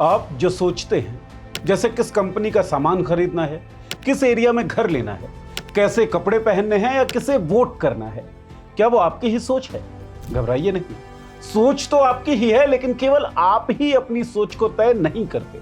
आप जो सोचते हैं, जैसे किस कंपनी का सामान खरीदना है, किस एरिया में घर लेना है, कैसे कपड़े पहनने हैं या किसे वोट करना है, क्या वो आपकी ही सोच है? घबराइए नहीं, सोच तो आपकी ही है, लेकिन केवल आप ही अपनी सोच को तय नहीं करते।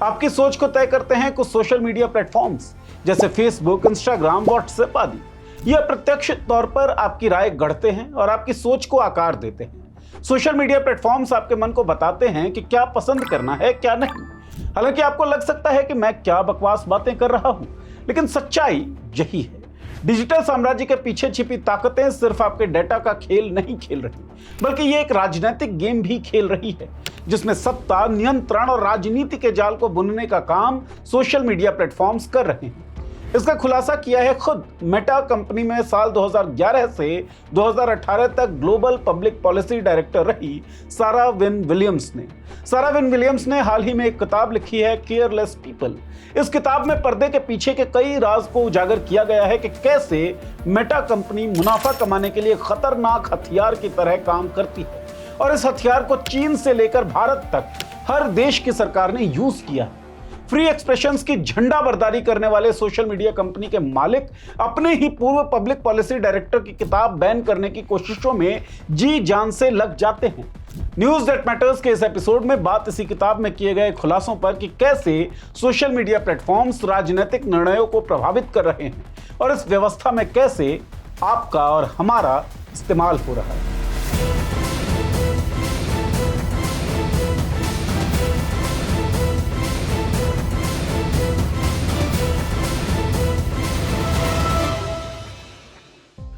आपकी सोच को तय करते हैं कुछ सोशल मीडिया प्लेटफॉर्म्स जैसे फेसबुक, इंस्टाग्राम, व्हाट्सएप आदि। ये अप्रत्यक्ष तौर पर आपकी राय गढ़ते हैं और आपकी सोच को आकार देते हैं। सोशल मीडिया प्लेटफॉर्म्स आपके मन को बताते हैं कि क्या पसंद करना है, क्या नहीं। हालांकि आपको लग सकता है कि मैं क्या बकवास बातें कर रहा हूं, लेकिन सच्चाई यही है। डिजिटल साम्राज्य के पीछे छिपी ताकतें सिर्फ आपके डेटा का खेल नहीं खेल रही, बल्कि ये एक राजनीतिक गेम भी खेल रही है, जिसमें सत्ता, नियंत्रण और राजनीति के जाल को बुनने का काम सोशल मीडिया प्लेटफॉर्म्स कर रहे हैं। इसका खुलासा किया है खुद मेटा कंपनी में साल 2011 से 2018 तक ग्लोबल पब्लिक पॉलिसी डायरेक्टर रही सारा विन विलियम्स ने। सारा विन विलियम्स ने हाल ही में एक किताब लिखी है, केयरलेस पीपल। इस किताब में पर्दे के पीछे के कई राज को उजागर किया गया है कि कैसे मेटा कंपनी मुनाफा कमाने के लिए खतरनाक हथियार की तरह काम करती है, और इस हथियार को चीन से लेकर भारत तक हर देश की सरकार ने यूज किया है। फ्री एक्सप्रेशंस की झंडा बरदारी करने वाले सोशल मीडिया कंपनी के मालिक अपने ही पूर्व पब्लिक पॉलिसी डायरेक्टर की किताब बैन करने की कोशिशों में जी जान से लग जाते हैं। न्यूज़ दैट मैटर्स के इस एपिसोड में बात इसी किताब में किए गए खुलासों पर कि कैसे सोशल मीडिया प्लेटफॉर्म्स राजनीतिक निर्णयों को प्रभावित कर रहे हैं और इस व्यवस्था में कैसे आपका और हमारा इस्तेमाल हो रहा है।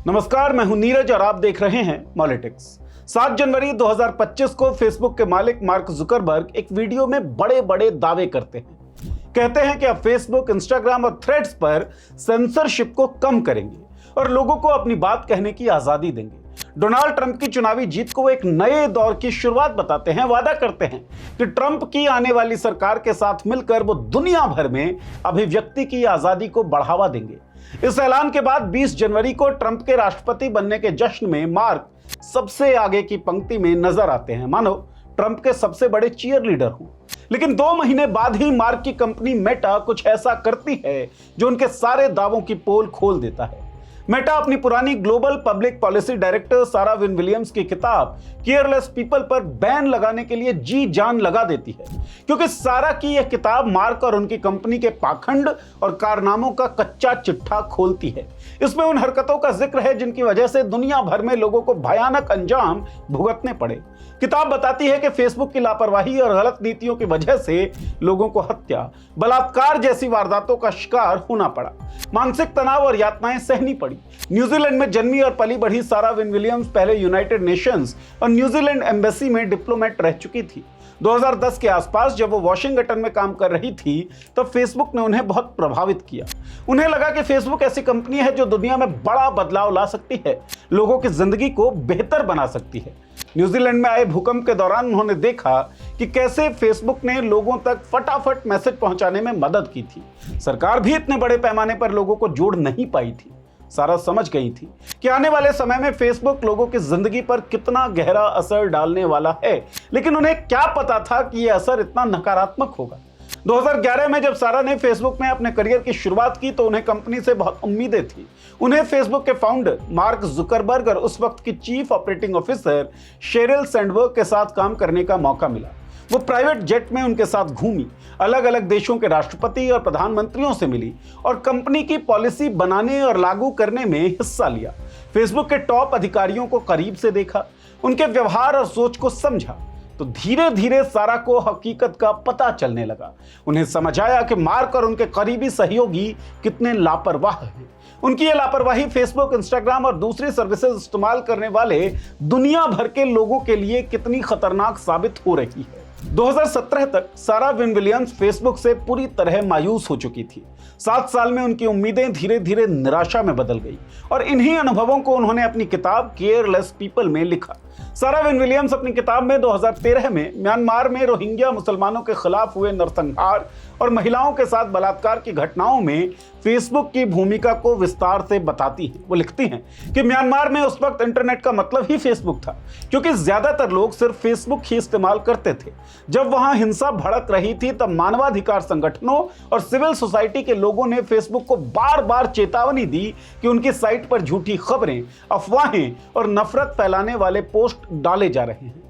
नमस्कार, मैं हूं नीरज और आप देख रहे हैं पॉलिटिक्स। 7 जनवरी 2025 को फेसबुक के मालिक मार्क जुकरबर्ग एक वीडियो में बड़े बड़े दावे करते हैं। कहते हैं कि अब फेसबुक, इंस्टाग्राम और थ्रेड्स पर सेंसरशिप को कम करेंगे और लोगों को अपनी बात कहने की आजादी देंगे। डोनाल्ड ट्रंप की चुनावी जीत को एक नए दौर की शुरुआत बताते हैं। वादा करते हैं कि ट्रंप की आने वाली सरकार के साथ मिलकर वो दुनिया भर में अभिव्यक्ति की आजादी को बढ़ावा देंगे। इस ऐलान के बाद 20 जनवरी को ट्रंप के राष्ट्रपति बनने के जश्न में मार्क सबसे आगे की पंक्ति में नजर आते हैं, मानो ट्रंप के सबसे बड़े चीयर लीडर हों। लेकिन 2 महीने बाद ही मार्क की कंपनी मेटा कुछ ऐसा करती है जो उनके सारे दावों की पोल खोल देता है। मेटा अपनी पुरानी ग्लोबल पब्लिक पॉलिसी डायरेक्टर सारा विन विलियम्स की किताब केयरलेस पीपल पर बैन लगाने के लिए जी जान लगा देती है, क्योंकि सारा की यह किताब मार्क और उनकी कंपनी के पाखंड और कारनामों का कच्चा चिट्ठा खोलती है। इसमें उन हरकतों का जिक्र है जिनकी वजह से दुनिया भर में लोगों को भयानक अंजाम भुगतने पड़े। किताब बताती है कि फेसबुक की लापरवाही और गलत नीतियों की वजह से लोगों को हत्या, बलात्कार जैसी वारदातों का शिकार होना पड़ा, मानसिक तनाव और यातनाएं सहनी पड़ी। न्यूजीलैंड में जन्मी और पली बढ़ी सारा विन विलियम्स पहले यूनाइटेड नेशंस और न्यूजीलैंड एम्बेसी में डिप्लोमेट रह चुकी थी। 2010 के आसपास जब वो वॉशिंगटन में काम कर रही थी, तब फेसबुक ने उन्हें बहुत प्रभावित किया। उन्हें लगा कि फेसबुक ऐसी कंपनी है जो दुनिया में बड़ा बदलाव ला सकती है, लोगों की जिंदगी को बेहतर बना सकती है। न्यूजीलैंड में आए भूकंप के दौरान उन्होंने देखा कि कैसे फेसबुक ने लोगों तक फटाफट मैसेज पहुंचाने में मदद की थी। सरकार भी इतने बड़े पैमाने पर लोगों को जोड़ नहीं पाई थी। सारा समझ गई थी कि आने वाले समय में फेसबुक लोगों की जिंदगी पर कितना गहरा असर डालने वाला है, लेकिन उन्हें क्या पता था कि यह असर इतना नकारात्मक होगा। 2011 में जब सारा ने फेसबुक में अपने करियर की शुरुआत की तो उन्हें कंपनी से बहुत उम्मीदें थी। उन्हें फेसबुक के फाउंडर मार्क जुकरबर्ग और उस वक्त की chief operating officer Sheryl Sandberg के साथ काम करने का मौका मिला। वो प्राइवेट जेट में उनके साथ घूमी, अलग अलग देशों के राष्ट्रपति और प्रधानमंत्रियों से मिली और कंपनी की पॉलिसी बनाने और लागू करने में हिस्सा लिया। फेसबुक के टॉप अधिकारियों को करीब से देखा, उनके व्यवहार और सोच को समझा, तो धीरे धीरे सारा को हकीकत का पता चलने लगा। उन्हें समझ आया कि मार्क और उनके करीबी सहयोगी कितने लापरवाह हैं। उनकी ये लापरवाही फेसबुक, इंस्टाग्राम और दूसरी सर्विसेज इस्तेमाल करने वाले दुनिया भर के लोगों के लिए कितनी खतरनाक साबित हो रही है। 2017 तक सारा विन विलियम्स फेसबुक से पूरी तरह मायूस हो चुकी थी। 7 साल में उनकी उम्मीदें धीरे धीरे निराशा में बदल गई और इन्हीं अनुभवों को उन्होंने अपनी किताब केयरलेस पीपल में लिखा। सारा विन विलियम्स अपनी किताब में 2013 में म्यांमार में रोहिंग्या मुसलमानों के खिलाफ हुए नरसंहार और महिलाओं के साथ बलात्कार की घटनाओं में फेसबुक की भूमिका को विस्तार से बताती हैं। वो लिखती हैं कि म्यांमार में उस वक्त इंटरनेट का मतलब ही फेसबुक था, क्योंकि ज्यादातर लोग सिर्फ फेसबुक ही इस्तेमाल करते थे। जब वहां हिंसा भड़क रही थी तब मानवाधिकार संगठनों और सिविल सोसाइटी के लोगों ने फेसबुक को बार बार चेतावनी दी कि उनकी साइट पर झूठी खबरें, अफवाहें और नफरत फैलाने वाले पोस्ट डाले जा रहे हैं,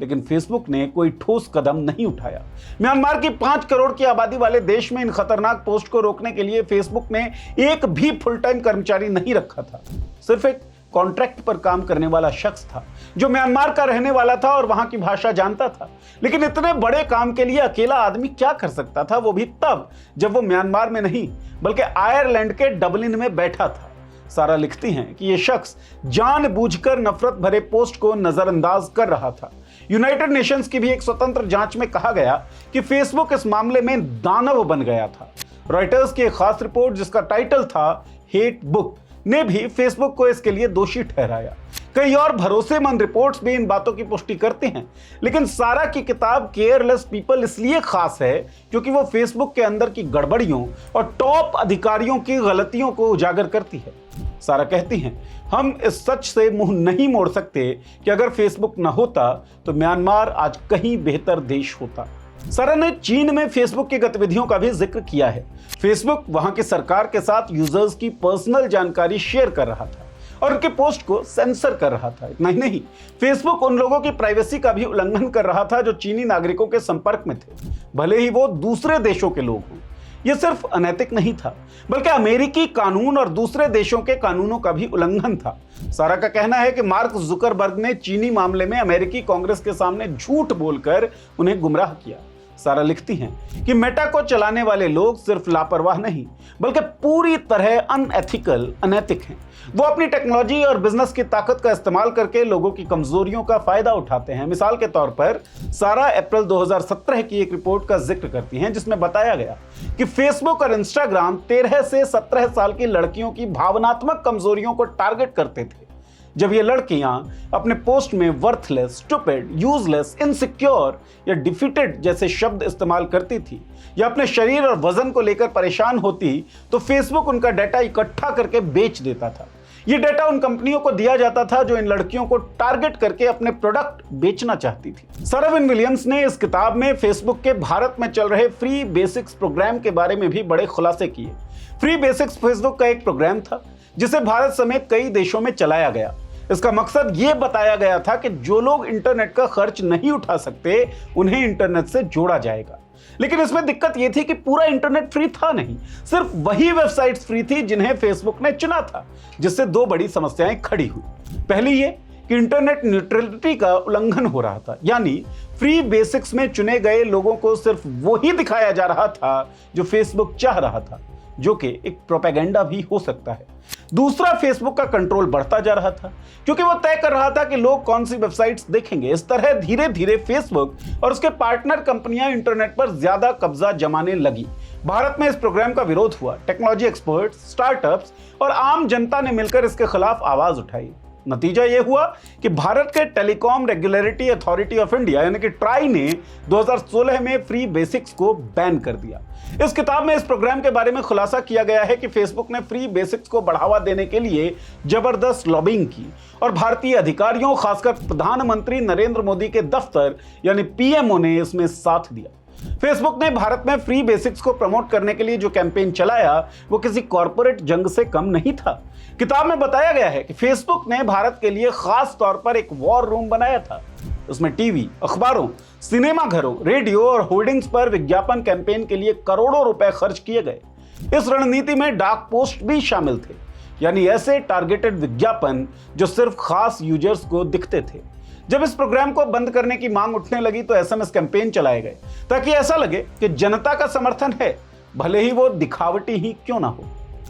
लेकिन फेसबुक ने कोई ठोस कदम नहीं उठाया। म्यांमार की 5 करोड़ की आबादी वाले देश में इन खतरनाक पोस्ट को रोकने के लिए फेसबुक ने एक भी फुल टाइम कर्मचारी नहीं रखा था। सिर्फ एक कॉन्ट्रैक्ट पर काम करने वाला शख्स था जो म्यांमार का रहने वाला था और वहां की भाषा जानता था। लेकिन इतने बड़े काम के लिए अकेला आदमी क्या कर सकता था, वो भी तब जब वो म्यांमार में नहीं बल्कि आयरलैंड के डबलिन में बैठा था। सारा लिखती हैं कि यह शख्स जानबूझकर नफरत भरे पोस्ट को नजरअंदाज कर रहा था। यूनाइटेड नेशंस की भी एक स्वतंत्र जांच में कहा गया कि फेसबुक इस मामले में दानव बन गया था। रॉयटर्स की एक खास रिपोर्ट जिसका टाइटल था हेट बुक ने भी फेसबुक को इसके लिए दोषी ठहराया। कई और भरोसेमंद रिपोर्ट्स भी इन बातों की पुष्टि करती हैं, लेकिन सारा की किताब केयरलेस पीपल इसलिए खास है क्योंकि वो फेसबुक के अंदर की गड़बड़ियों और टॉप अधिकारियों की गलतियों को उजागर करती है। सारा कहती हैं, हम इस सच से मुंह नहीं मोड़ सकते कि अगर फेसबुक न होता तो म्यांमार आज कहीं बेहतर देश होता। सारा ने चीन में फेसबुक की गतिविधियों का भी जिक्र किया है। फेसबुक वहां की सरकार के साथ यूजर्स की पर्सनल जानकारी शेयर कर रहा था और उनके पोस्ट को सेंसर कर रहा था। इतना ही नहीं, फेसबुक उन लोगों की प्राइवेसी का भी उल्लंघन कर रहा था जो चीनी नागरिकों के संपर्क में थे, भले ही वो दूसरे देशों के लोग हों। यह सिर्फ अनैतिक नहीं था बल्कि अमेरिकी कानून और दूसरे देशों के कानूनों का भी उल्लंघन था। सारा का कहना है कि मार्क जुकरबर्ग ने चीनी मामले में अमेरिकी कांग्रेस के सामने झूठ बोलकर उन्हें गुमराह किया। सारा लिखती हैं कि मेटा को चलाने वाले लोग सिर्फ लापरवाह नहीं बल्कि पूरी तरह अनैतिक हैं। वो अपनी टेक्नोलॉजी और बिजनेस की ताकत का इस्तेमाल करके लोगों की कमजोरियों का फायदा उठाते हैं। मिसाल के तौर पर सारा अप्रैल 2017 की एक रिपोर्ट का जिक्र करती हैं जिसमें बताया गया कि फेसबुक और इंस्टाग्राम 13 से 17 साल की लड़कियों की भावनात्मक कमजोरियों को टारगेट करते थे। जब ये लड़कियां अपने पोस्ट में वर्थलेस, स्टूपिड, यूजलेस, इनसिक्योर या डिफीटेड जैसे शब्द इस्तेमाल करती थी या अपने शरीर और वजन को लेकर परेशान होती तो फेसबुक उनका डाटा इकट्ठा करके बेच देता था। ये डाटा उन कंपनियों को दिया जाता था जो इन लड़कियों को टारगेट करके अपने प्रोडक्ट बेचना चाहती थी। सारा विन विलियम्स ने इस किताब में फेसबुक के भारत में चल रहे फ्री बेसिक्स प्रोग्राम के बारे में भी बड़े खुलासे किए। फ्री बेसिक्स फेसबुक का एक प्रोग्राम था जिसे भारत समेत कई देशों में चलाया गया। इसका मकसद ये बताया गया था कि जो लोग इंटरनेट का खर्च नहीं उठा सकते उन्हें इंटरनेट से जोड़ा जाएगा। लेकिन इसमें दिक्कत यह थी कि पूरा इंटरनेट फ्री था नहीं, सिर्फ वही वेबसाइट्स फ्री थी जिन्हें फेसबुक ने चुना था, जिससे 2 बड़ी समस्याएं खड़ी हुई। पहली ये कि इंटरनेट न्यूट्रलिटी का उल्लंघन हो रहा था, यानी फ्री बेसिक्स में चुने गए लोगों को सिर्फ वही दिखाया जा रहा था जो फेसबुक चाह रहा था, जो कि एक प्रोपेगेंडा भी हो सकता है। दूसरा, फेसबुक का कंट्रोल बढ़ता जा रहा था क्योंकि वो तय कर रहा था कि लोग कौन सी वेबसाइट्स देखेंगे। इस तरह धीरे धीरे फेसबुक और उसके पार्टनर कंपनियां इंटरनेट पर ज्यादा कब्जा जमाने लगी। भारत में इस प्रोग्राम का विरोध हुआ। टेक्नोलॉजी एक्सपर्ट्स, स्टार्टअप्स और आम जनता ने मिलकर इसके खिलाफ आवाज उठाई। नतीजा यह हुआ कि भारत के telecom regulatory authority of India यानी कि ट्राई ने 2016 में फ्री बेसिक्स को बैन कर दिया। इस किताब में इस प्रोग्राम के बारे में खुलासा किया गया है कि फेसबुक ने फ्री बेसिक्स को बढ़ावा देने के लिए जबरदस्त लॉबिंग की और भारतीय अधिकारियों, खासकर प्रधानमंत्री नरेंद्र मोदी के दफ्तर यानी पीएमओ ने इसमें साथ दिया। फेसबुक ने भारत में फ्री बेसिक्स को प्रमोट करने के लिए जो कैंपेन चलाया वो किसी कॉर्पोरेट जंग से कम नहीं था। किताब में बताया गया है कि फेसबुक ने भारत के लिए खास तौर पर एक वॉर रूम बनाया था। उसमें टीवी, अखबारों, सिनेमा घरों, रेडियो और होर्डिंग्स पर विज्ञापन कैंपेन के लिए करोड़ों रुपए खर्च किए गए। इस रणनीति में डार्क पोस्ट भी शामिल थे, यानी ऐसे टारगेटेड विज्ञापन जो सिर्फ खास यूजर्स को दिखते थे। जब इस प्रोग्राम को बंद करने की मांग उठने लगी तो एसएमएस कैंपेन चलाए गए ताकि ऐसा लगे कि जनता का समर्थन है, भले ही वो दिखावटी ही क्यों ना हो।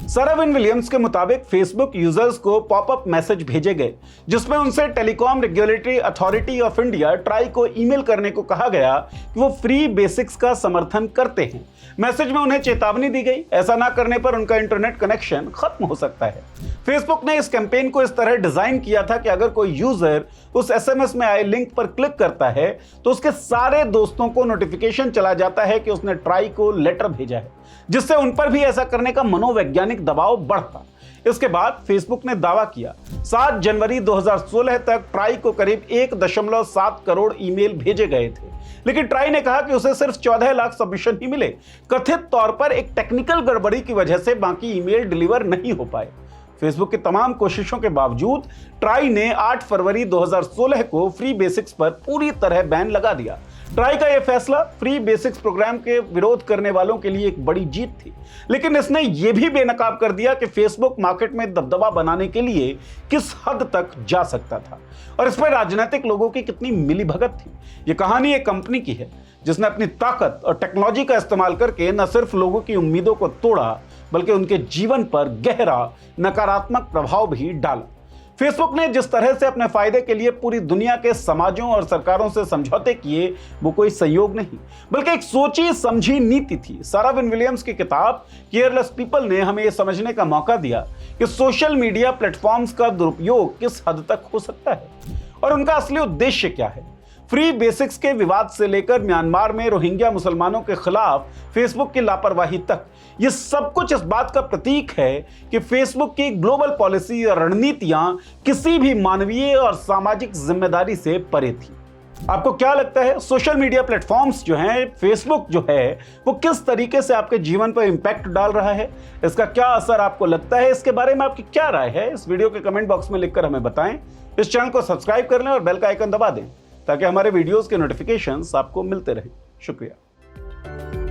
सारा विन विलियम्स के मुताबिक फेसबुक यूजर्स को पॉपअप मैसेज भेजे गए जिसमें उनसे telecom regulatory authority of India try को ईमेल करने को कहा गया कि वो फ्री बेसिक्स का समर्थन करते हैं। मैसेज में उन्हें चेतावनी दी गई, ऐसा ना करने पर उनका इंटरनेट कनेक्शन खत्म हो सकता है। फेसबुक ने इस कैंपेन को इस तरह डिजाइन किया था कि अगर कोई यूजर उस एसएमएस में आए लिंक पर क्लिक करता है तो उसके सारे दोस्तों को नोटिफिकेशन चला जाता है कि उसने ट्राई को लेटर भेजा है, जिससे उन पर भी ऐसा करने का मनोवैज्ञानिक दबाव बढ़ता। इसके बाद फेसबुक ने दावा किया 7 जनवरी 2016 तक ट्राई को करीब 1.7 करोड़ ईमेल भेजे गए थे, लेकिन ट्राई ने कहा कि उसे सिर्फ 14 लाख सबमिशन ही मिले। कथित तौर पर एक टेक्निकल गड़बड़ी की वजह से बाकी ईमेल डिलीवर नहीं हो पाए। फेसबुक की तमाम कोशिशों के बावजूद ट्राई ने 8 फरवरी 2016 को फ्री बेसिक्स पर पूरी तरह बैन लगा दिया। ट्राई का यह फैसला फ्री बेसिक्स प्रोग्राम के विरोध करने वालों के लिए एक बड़ी जीत थी, लेकिन इसने यह भी बेनकाब कर दिया कि फेसबुक मार्केट में दबदबा बनाने के लिए किस हद तक जा सकता था और इस पर राजनीतिक लोगों की कितनी मिलीभगत थी। यह कहानी एक कंपनी की है जिसने अपनी ताकत और टेक्नोलॉजी का इस्तेमाल करके न सिर्फ लोगों की उम्मीदों को तोड़ा बल्कि उनके जीवन पर गहरा नकारात्मक प्रभाव भी डाला। फेसबुक ने जिस तरह से अपने फायदे के लिए पूरी दुनिया के समाजों और सरकारों से समझौते किए, वो कोई संयोग नहीं बल्कि एक सोची समझी नीति थी। सारा विलियम्स की किताब केयरलेस पीपल ने हमें यह समझने का मौका दिया कि सोशल मीडिया प्लेटफॉर्म्स का दुरुपयोग किस हद तक हो सकता है और उनका असली उद्देश्य क्या है। फ्री बेसिक्स के विवाद से लेकर म्यांमार में रोहिंग्या मुसलमानों के खिलाफ फेसबुक की लापरवाही तक, ये सब कुछ इस बात का प्रतीक है कि फेसबुक की ग्लोबल पॉलिसी और रणनीतियां किसी भी मानवीय और सामाजिक जिम्मेदारी से परे थी। आपको क्या लगता है, सोशल मीडिया प्लेटफॉर्म्स जो हैं, फेसबुक जो है, वो किस तरीके से आपके जीवन पर इंपैक्ट डाल रहा है? इसका क्या असर आपको लगता है? इसके बारे में आपकी क्या राय है? इस वीडियो के कमेंट बॉक्स में लिखकर हमें बताएं। इस चैनल को सब्सक्राइब कर लें और बेल का आइकन दबा दें ताकि हमारे वीडियोस के नोटिफिकेशंस आपको मिलते रहें। शुक्रिया।